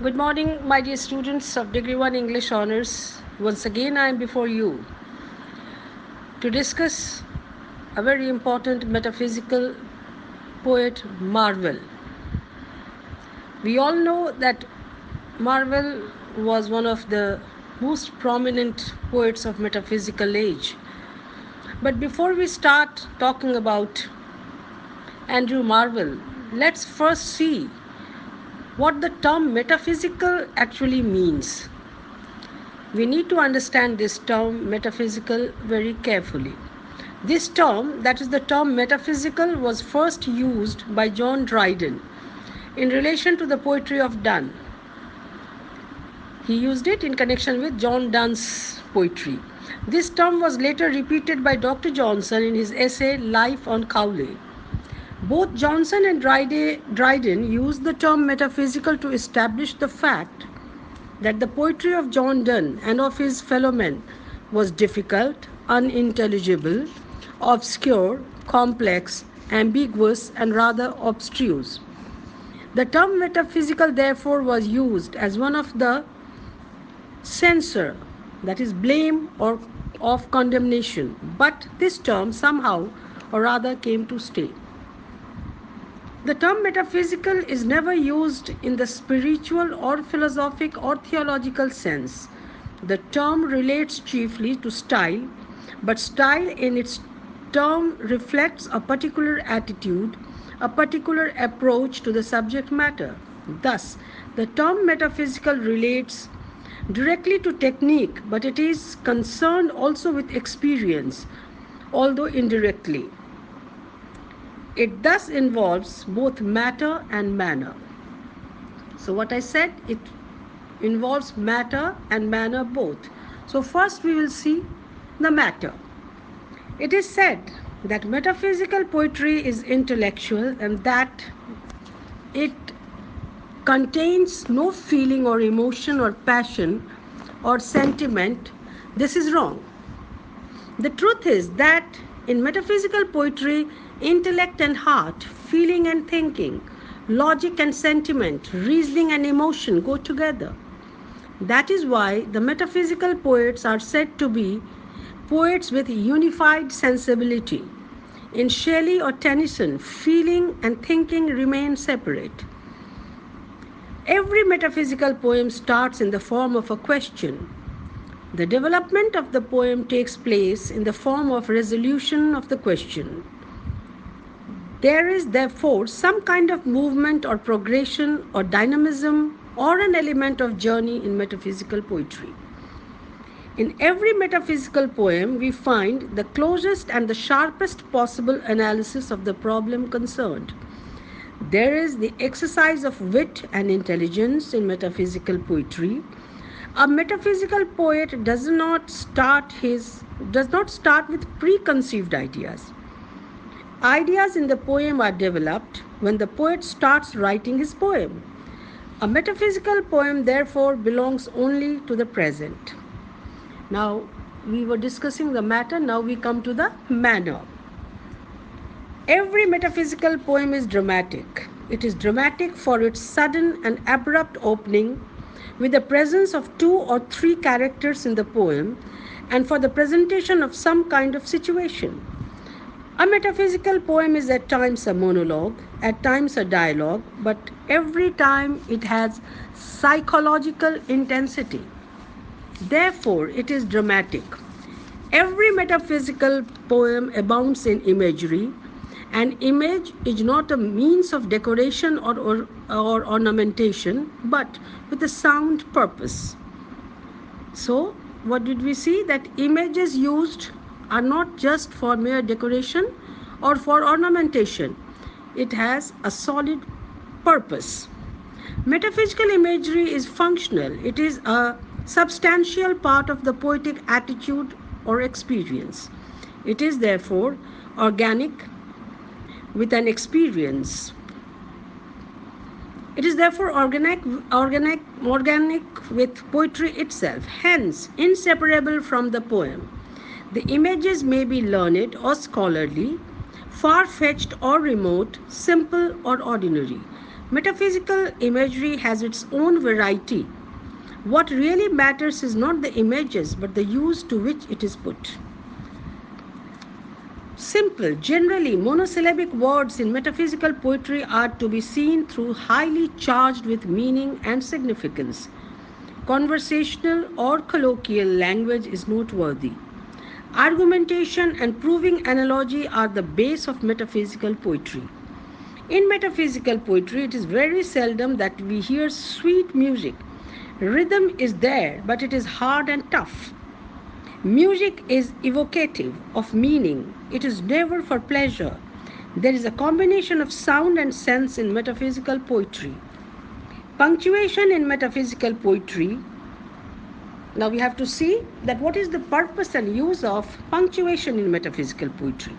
Good morning, my dear students of Degree 1 English Honours. Once again, I am before you to discuss a very important metaphysical poet, Marvell. We all know that Marvell was one of the most prominent poets of metaphysical age. But before we start talking about Andrew Marvell, let's first see what the term metaphysical actually means. We need to understand this term metaphysical very carefully. This term, that is the term metaphysical, was first used by John Dryden in relation to the poetry of Donne. He used it in connection with John Donne's poetry. This term was later repeated by Dr. Johnson in his essay Life on Cowley. Both Johnson and Dryden used the term metaphysical to establish the fact that the poetry of John Donne and of his fellow men was difficult, unintelligible, obscure, complex, ambiguous, and rather abstruse. The term metaphysical, therefore, was used as one of the censor, that is, blame or of condemnation, but this term somehow or rather came to stay. The term metaphysical is never used in the spiritual or philosophic or theological sense. The term relates chiefly to style, but style in its term reflects a particular attitude, a particular approach to the subject matter. Thus, the term metaphysical relates directly to technique, but it is concerned also with experience, although indirectly. It thus involves both matter and manner. So what I said, it involves matter and manner both. So first we will see the matter. It is said that metaphysical poetry is intellectual and that it contains no feeling or emotion or passion or sentiment. This is wrong. The truth is that in metaphysical poetry, intellect and heart, feeling and thinking, logic and sentiment, reasoning and emotion go together. That is why the metaphysical poets are said to be poets with unified sensibility. In Shelley or Tennyson, feeling and thinking remain separate. Every metaphysical poem starts in the form of a question. The development of the poem takes place in the form of resolution of the question. There is therefore some kind of movement or progression or dynamism or an element of journey in metaphysical poetry. In every metaphysical poem, we find the closest and the sharpest possible analysis of the problem concerned. There is the exercise of wit and intelligence in metaphysical poetry. A metaphysical poet does not start with preconceived ideas. Ideas in the poem are developed when the poet starts writing his poem. A metaphysical poem therefore belongs only to the present. Now we were discussing the matter, now we come to the manner. Every metaphysical poem is dramatic. It is dramatic for its sudden and abrupt opening with the presence of 2 or 3 characters in the poem and for the presentation of some kind of situation. A metaphysical poem is at times a monologue, at times a dialogue, but every time it has psychological intensity. Therefore, it is dramatic. Every metaphysical poem abounds in imagery. An image is not a means of decoration or ornamentation, but with a sound purpose. So, what did we see? That images used are not just for mere decoration or for ornamentation. It has a solid purpose. Metaphysical imagery is functional. It is a substantial part of the poetic attitude or experience. It is therefore organic with an experience. It is therefore organic with poetry itself, hence inseparable from the poem. The images may be learned or scholarly, far-fetched or remote, simple or ordinary. Metaphysical imagery has its own variety. What really matters is not the images but the use to which it is put. Simple, generally monosyllabic words in metaphysical poetry are to be seen through highly charged with meaning and significance. Conversational or colloquial language is noteworthy. Argumentation and proving analogy are the base of metaphysical poetry. In metaphysical poetry, it is very seldom that we hear sweet music. Rhythm is there, but it is hard and tough. Music is evocative of meaning, it is never for pleasure. There is a combination of sound and sense in metaphysical poetry. Punctuation in metaphysical poetry. Now we have to see that what is the purpose and use of punctuation in metaphysical poetry.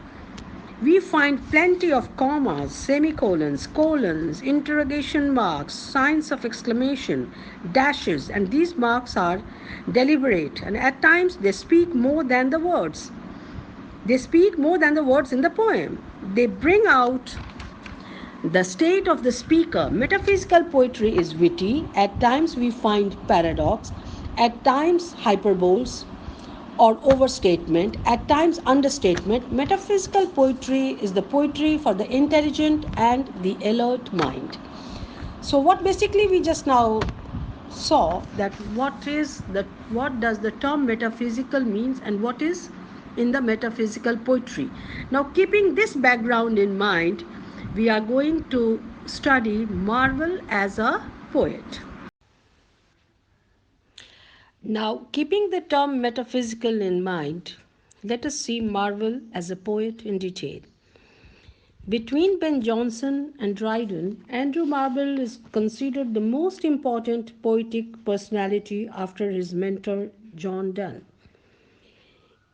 We find plenty of commas, semicolons, colons, interrogation marks, signs of exclamation, dashes, and these marks are deliberate and at times they speak more than the words. They speak more than the words in the poem. They bring out the state of the speaker. Metaphysical poetry is witty. At times we find paradox, at times hyperboles or overstatement, at times understatement. Metaphysical poetry is the poetry for the intelligent and the alert mind. So what basically we just now saw that what does the term metaphysical means and what is in the metaphysical poetry. Now keeping this background in mind, we are going to study Marvell as a poet. Now, keeping the term metaphysical in mind, let us see Marvell as a poet in detail. Between Ben Jonson and Dryden, Andrew Marvell is considered the most important poetic personality after his mentor John Donne.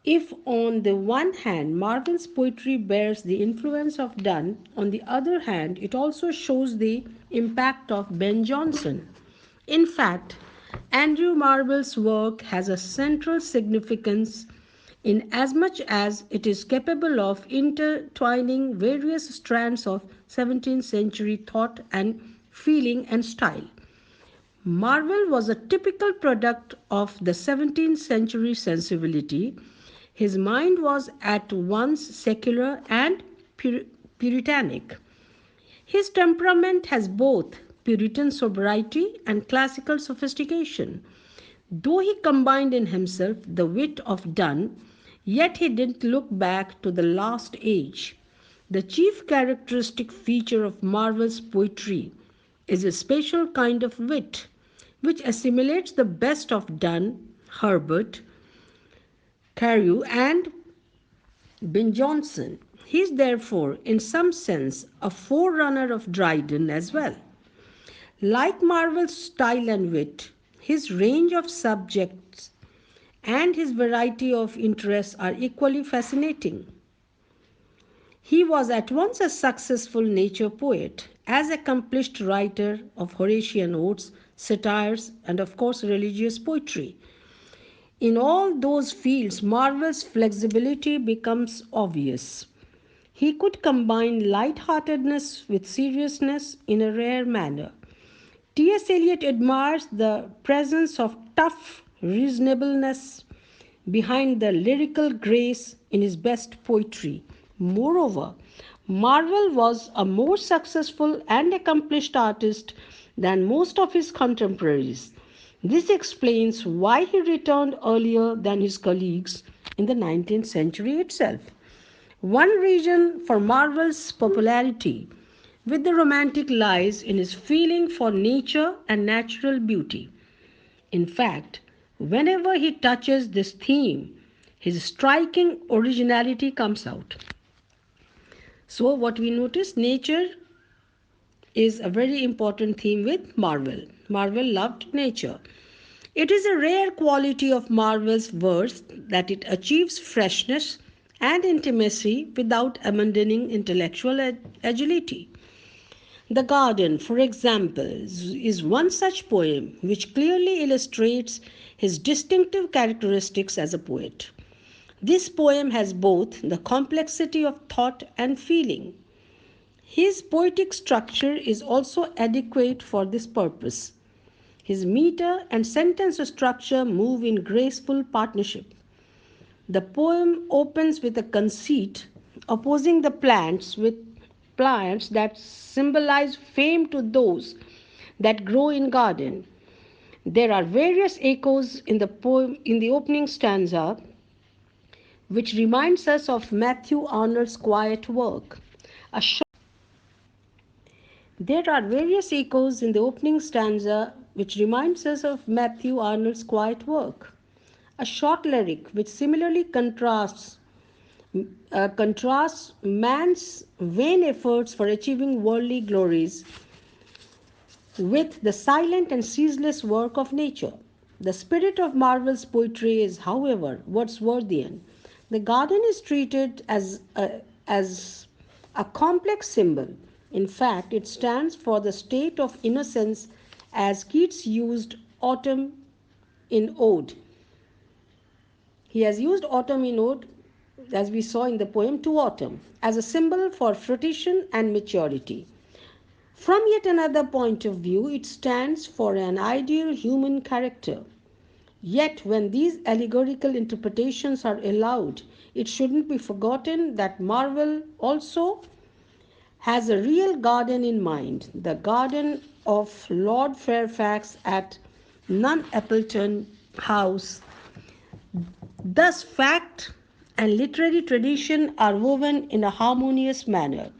If on the one hand Marvell's poetry bears the influence of Donne, on the other hand it also shows the impact of Ben Jonson. In fact, Andrew Marvell's work has a central significance in as much as it is capable of intertwining various strands of 17th century thought and feeling and style. Marvell was a typical product of the 17th century sensibility. His mind was at once secular and puritanic. His temperament has both Puritan sobriety and classical sophistication. Though he combined in himself the wit of Donne, yet he didn't look back to the last age. The chief characteristic feature of Marvell's poetry is a special kind of wit which assimilates the best of Donne, Herbert, Carew, and Ben Jonson. He is therefore, in some sense, a forerunner of Dryden as well. Like Marvell's style and wit, his range of subjects and his variety of interests are equally fascinating. He was at once a successful nature poet, as accomplished writer of Horatian odes, satires, and of course religious poetry. In all those fields, Marvell's flexibility becomes obvious. He could combine light-heartedness with seriousness in a rare manner. T.S. Eliot admires the presence of tough reasonableness behind the lyrical grace in his best poetry. Moreover, Marvell was a more successful and accomplished artist than most of his contemporaries. This explains why he returned earlier than his colleagues in the 19th century itself. One reason for Marvell's popularity with the romantic lies in his feeling for nature and natural beauty. In fact, whenever he touches this theme, his striking originality comes out. So, what we notice, nature is a very important theme with Marvell. Marvell loved nature. It is a rare quality of Marvell's verse that it achieves freshness and intimacy without abandoning intellectual agility. The Garden, for example, is one such poem which clearly illustrates his distinctive characteristics as a poet. This poem has both the complexity of thought and feeling. His poetic structure is also adequate for this purpose. His meter and sentence structure move in graceful partnership. The poem opens with a conceit opposing the plants with plants that symbolize fame to those that grow in garden. There are various echoes in the poem in the opening stanza which reminds us of Matthew Arnold's quiet work. A There are various echoes in the opening stanza which reminds us of Matthew Arnold's quiet work. A short lyric which similarly contrasts man's vain efforts for achieving worldly glories with the silent and ceaseless work of nature. The spirit of Marvell's poetry is, however, Wordsworthian. The garden is treated as a complex symbol. In fact, it stands for the state of innocence as Keats used autumn in ode. He has used autumn in ode, as we saw in the poem, to autumn, as a symbol for fruition and maturity. From yet another point of view, it stands for an ideal human character. Yet, when these allegorical interpretations are allowed, it shouldn't be forgotten that Marvell also has a real garden in mind, the garden of Lord Fairfax at Nun Appleton House. Thus, fact and literary tradition are woven in a harmonious manner.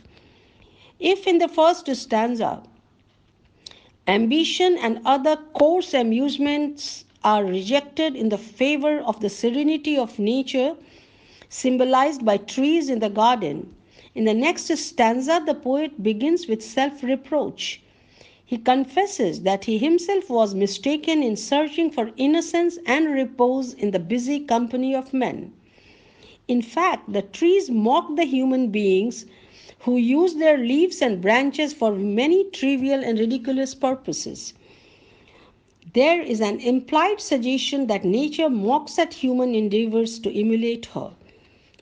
If in the first stanza ambition and other coarse amusements are rejected in the favor of the serenity of nature, symbolized by trees in the garden, in the next stanza, the poet begins with self reproach. He confesses that he himself was mistaken in searching for innocence and repose in the busy company of men. In fact, the trees mock the human beings who use their leaves and branches for many trivial and ridiculous purposes. There is an implied suggestion that nature mocks at human endeavors to emulate her.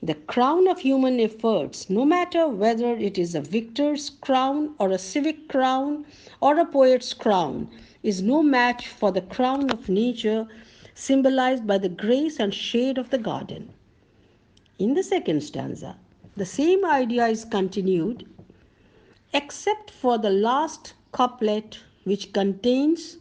The crown of human efforts, no matter whether it is a victor's crown or a civic crown or a poet's crown, is no match for the crown of nature symbolized by the grace and shade of the garden. In the second stanza, the same idea is continued, except for the last couplet, which contains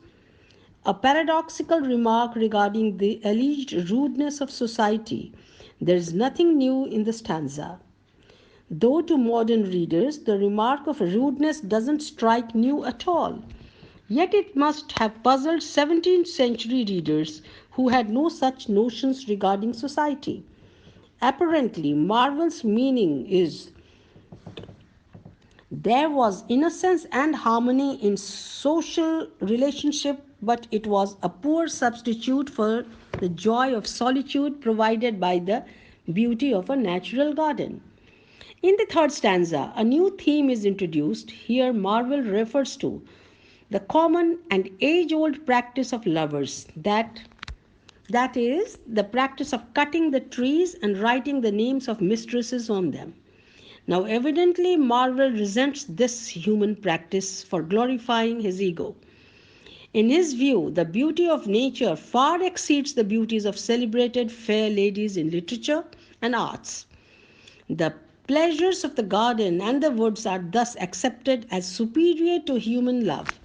a paradoxical remark regarding the alleged rudeness of society. There is nothing new in the stanza. Though to modern readers, the remark of rudeness doesn't strike new at all. Yet it must have puzzled 17th century readers who had no such notions regarding society. Apparently, Marvell's meaning is there was innocence and harmony in social relationship, but it was a poor substitute for the joy of solitude provided by the beauty of a natural garden. In the third stanza, a new theme is introduced. Here, Marvell refers to the common and age-old practice of lovers, that is, the practice of cutting the trees and writing the names of mistresses on them. Now, evidently, Marvell resents this human practice for glorifying his ego. In his view, the beauty of nature far exceeds the beauties of celebrated fair ladies in literature and arts. The pleasures of the garden and the woods are thus accepted as superior to human love.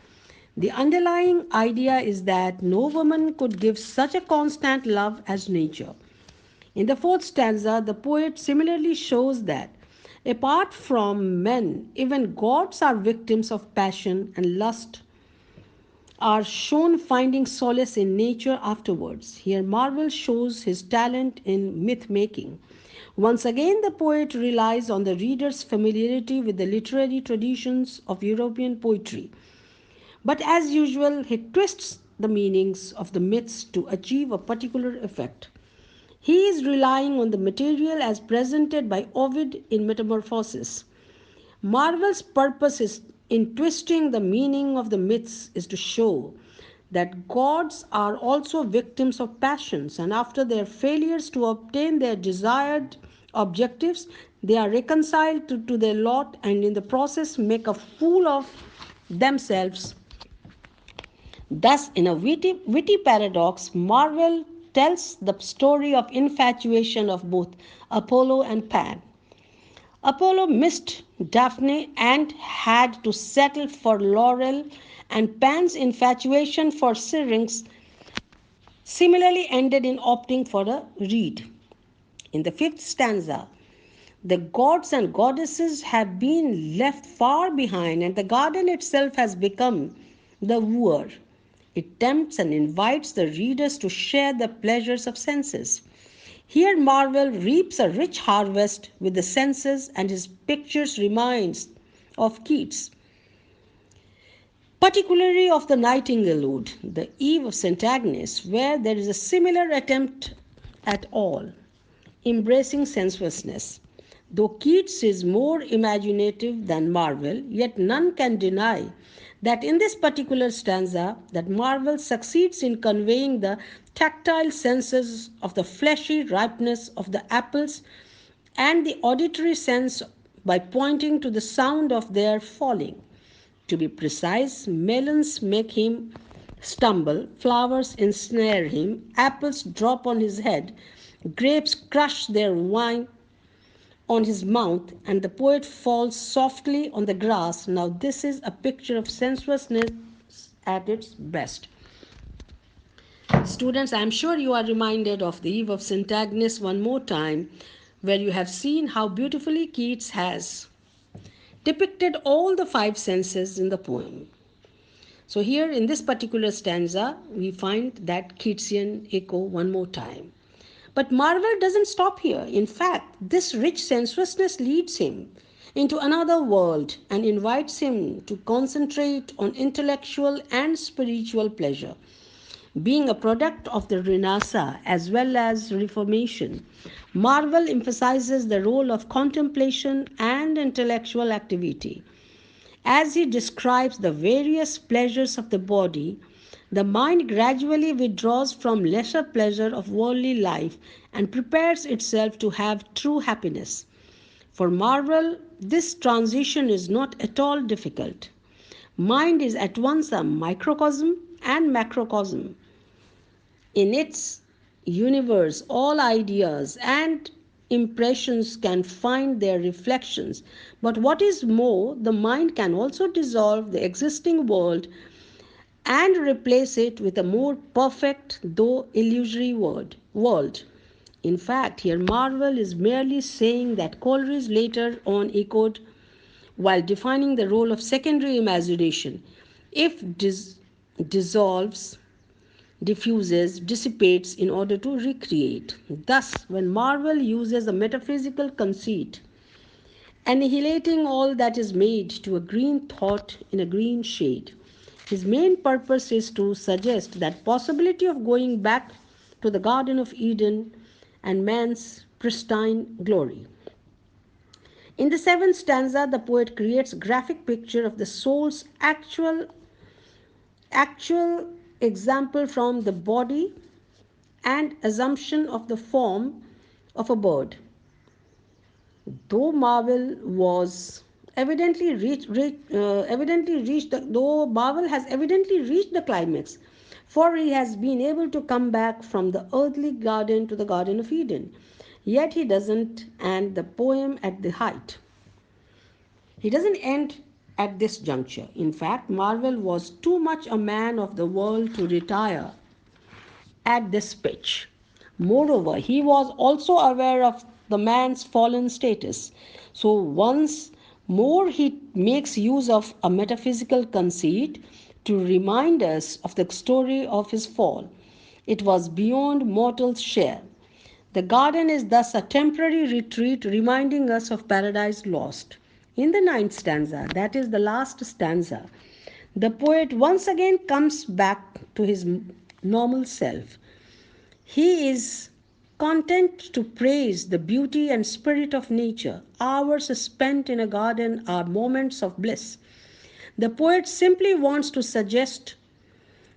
The underlying idea is that no woman could give such a constant love as nature. In the fourth stanza, the poet similarly shows that apart from men, even gods are victims of passion and lust, are shown finding solace in nature afterwards. Here, Marvell shows his talent in myth making. Once again, the poet relies on the reader's familiarity with the literary traditions of European poetry. But as usual, he twists the meanings of the myths to achieve a particular effect. He is relying on the material as presented by Ovid in Metamorphoses. Marvell's purpose is in twisting the meaning of the myths is to show that gods are also victims of passions, and after their failures to obtain their desired objectives, They are reconciled to their lot and in the process make a fool of themselves. Thus, in a witty paradox, Marvell tells the story of infatuation of both Apollo and Pan. Apollo missed Daphne and had to settle for Laurel, and Pan's infatuation for Syrinx similarly ended in opting for a reed. In the fifth stanza, the gods and goddesses have been left far behind, and the garden itself has become the wooer. It tempts and invites the readers to share the pleasures of senses. Here Marvell reaps a rich harvest with the senses, and his pictures reminds of Keats, particularly of the Nightingale Ode, the Eve of St. Agnes, where there is a similar attempt at all, embracing sensuousness. Though Keats is more imaginative than Marvell, yet none can deny that in this particular stanza that Marvell succeeds in conveying the tactile senses of the fleshy ripeness of the apples and the auditory sense by pointing to the sound of their falling. To be precise, melons make him stumble, flowers ensnare him, apples drop on his head, grapes crush their wine on his mouth, and the poet falls softly on the grass. Now, this is a picture of sensuousness at its best. Students, I'm sure you are reminded of the Eve of St. Agnes one more time, where you have seen how beautifully Keats has depicted all the five senses in the poem. So, here in this particular stanza, we find that Keatsian echo one more time. But Marvell doesn't stop here. In fact, this rich sensuousness leads him into another world and invites him to concentrate on intellectual and spiritual pleasure. Being a product of the Renaissance as well as Reformation, Marvell emphasizes the role of contemplation and intellectual activity. As he describes the various pleasures of the body, the mind gradually withdraws from lesser pleasure of worldly life and prepares itself to have true happiness. For Marvell, this transition is not at all difficult. Mind is at once a microcosm and macrocosm. In its universe, all ideas and impressions can find their reflections. But what is more, the mind can also dissolve the existing world and replace it with a more perfect, though illusory world. In fact, here Marvell is merely saying that Coleridge later on echoed while defining the role of secondary imagination. If dissolves, diffuses, dissipates in order to recreate. Thus, when Marvell uses a metaphysical conceit, annihilating all that is made to a green thought in a green shade, his main purpose is to suggest that possibility of going back to the Garden of Eden and man's pristine glory. In the seventh stanza, the poet creates a graphic picture of the soul's actual example from the body and assumption of the form of a bird. Though Marvell was though Marvell has evidently reached the climax, for he has been able to come back from the earthly garden to the Garden of Eden. Yet he doesn't end the poem at the height. He doesn't end at this juncture. In fact, Marvell was too much a man of the world to retire at this pitch. Moreover, he was also aware of the man's fallen status. So, once more, he makes use of a metaphysical conceit to remind us of the story of his fall. It was beyond mortal's share. The garden is thus a temporary retreat, reminding us of paradise lost. In the ninth stanza, that is the last stanza, the poet once again comes back to his normal self. He is content to praise the beauty and spirit of nature. Hours spent in a garden are moments of bliss. The poet simply wants to suggest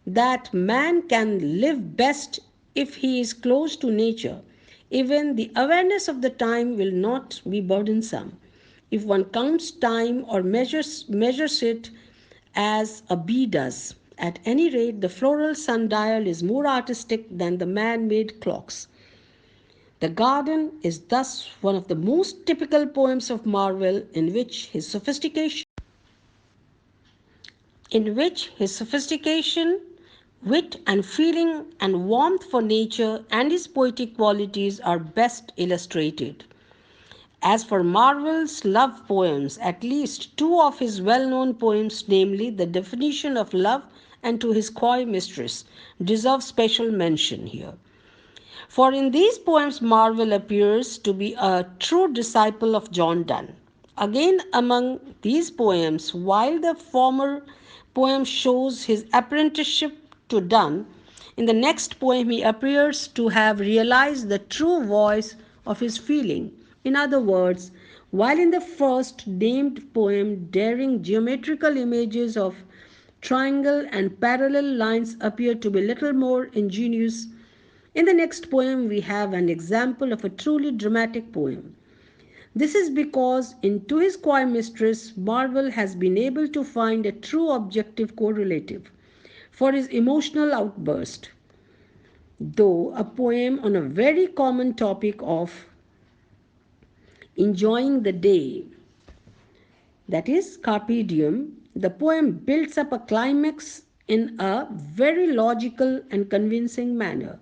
that man can live best if he is close to nature, Even the awareness of the time will not be burdensome. If one counts time or measures it as a bee does. At any rate, the floral sundial is more artistic than the man made clocks. The Garden is thus one of the most typical poems of Marvell in which his sophistication, wit and feeling and warmth for nature and his poetic qualities are best illustrated. As for Marvell's love poems, at least two of his well known poems, namely The Definition of Love and To His Coy Mistress, deserve special mention here. For in these poems, Marvell appears to be a true disciple of John Donne. Again, among these poems, while the former poem shows his apprenticeship to Donne, in the next poem he appears to have realized the true voice of his feeling. In other words, while in the first named poem, daring geometrical images of triangle and parallel lines appear to be little more ingenious, in the next poem, we have an example of a truly dramatic poem. This is because in To His Coy Mistress, Marvell has been able to find a true objective correlative for his emotional outburst, though a poem on a very common topic of enjoying the day, that is, carpe diem, the poem builds up a climax in a very logical and convincing manner.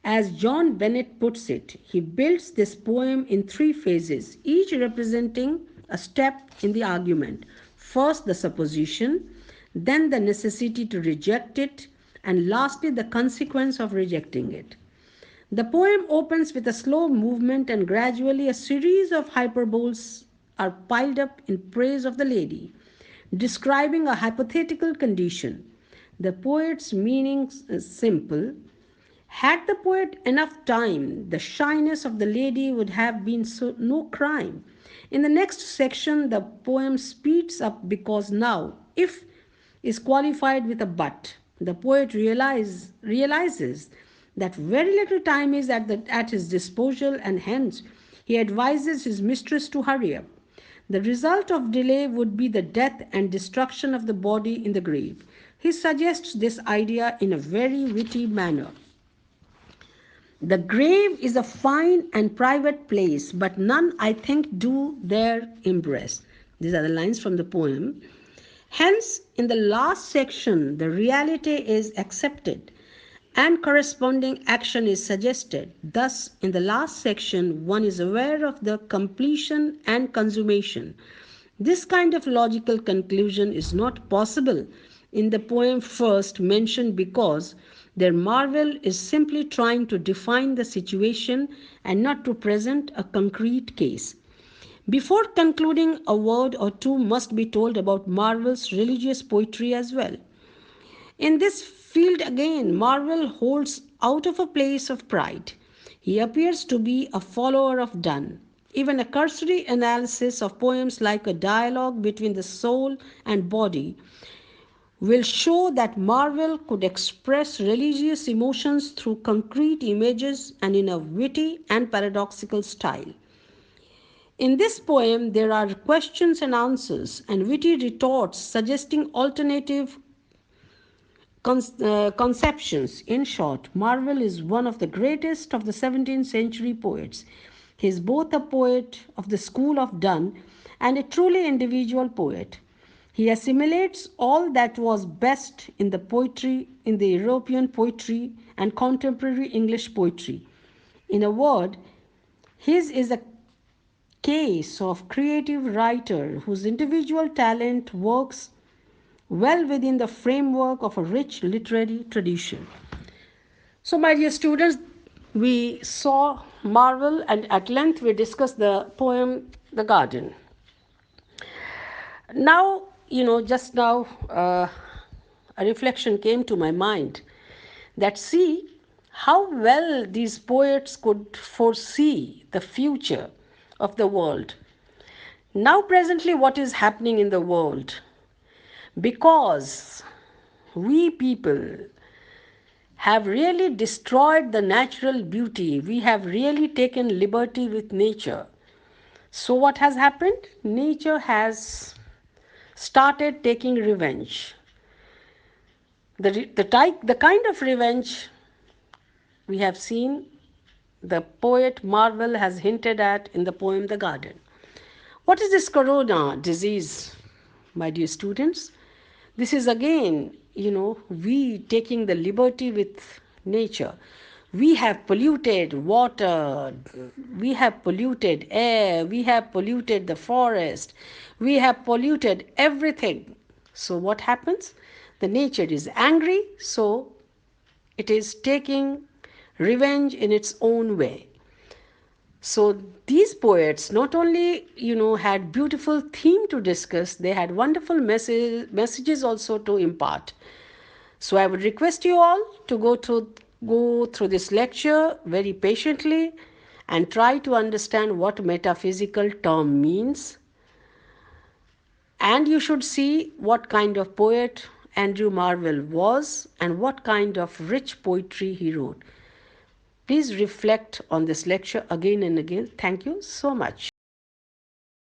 As John Bennett puts it, he builds this poem in three phases, each representing a step in the argument. First, the supposition, then the necessity to reject it, and lastly, the consequence of rejecting it. The poem opens with a slow movement, and gradually a series of hyperboles are piled up in praise of the lady, describing a hypothetical condition. The poet's meaning is simple. Had the poet enough time, the shyness of the lady would have been no crime. In the next section, the poem speeds up because now, if is qualified with a but. The poet realizes that very little time is at his disposal, and hence he advises his mistress to hurry up. The result of delay would be the death and destruction of the body in the grave. He suggests this idea in a very witty manner. The grave is a fine and private place, but none, I think, do there embrace. These are the lines from the poem. Hence, in the last section, the reality is accepted and corresponding action is suggested. Thus, in the last section, one is aware of the completion and consummation. This kind of logical conclusion is not possible in the poem first mentioned because their Marvell is simply trying to define the situation and not to present a concrete case. Before concluding, a word or two must be told about Marvell's religious poetry as well. In this field again, Marvell holds out of a place of pride. He appears to be a follower of Donne. Even a cursory analysis of poems like a dialogue between the soul and body will show that Marvell could express religious emotions through concrete images and in a witty and paradoxical style. In this poem, there are questions and answers and witty retorts suggesting alternative conceptions. In short, Marvell is one of the greatest of the 17th century poets. He is both a poet of the school of Donne and a truly individual poet. He assimilates all that was best in the poetry, in the European poetry and contemporary English poetry. In a word, his is a case of creative writer whose individual talent works well within the framework of a rich literary tradition. So, my dear students, we saw Marvell and at length we discussed the poem The Garden. Now, just now a reflection came to my mind that see how well these poets could foresee the future of the world. Now, presently, what is happening in the world? Because we people have really destroyed the natural beauty. We have really taken liberty with nature. So, what has happened? Nature has started taking revenge. The kind of revenge we have seen the poet Marvell has hinted at in the poem The Garden. What is this corona disease, my dear students? This is again, we taking the liberty with nature. We have polluted water, we have polluted air, we have polluted the forest, we have polluted everything. So, what happens? The nature is angry, so it is taking revenge in its own way. So these poets not only had beautiful theme to discuss, they had wonderful messages also to impart. So I would request you all to go through this lecture very patiently and try to understand what metaphysical term means. And you should see what kind of poet Andrew Marvell was and what kind of rich poetry he wrote. Please reflect on this lecture again and again. Thank you so much.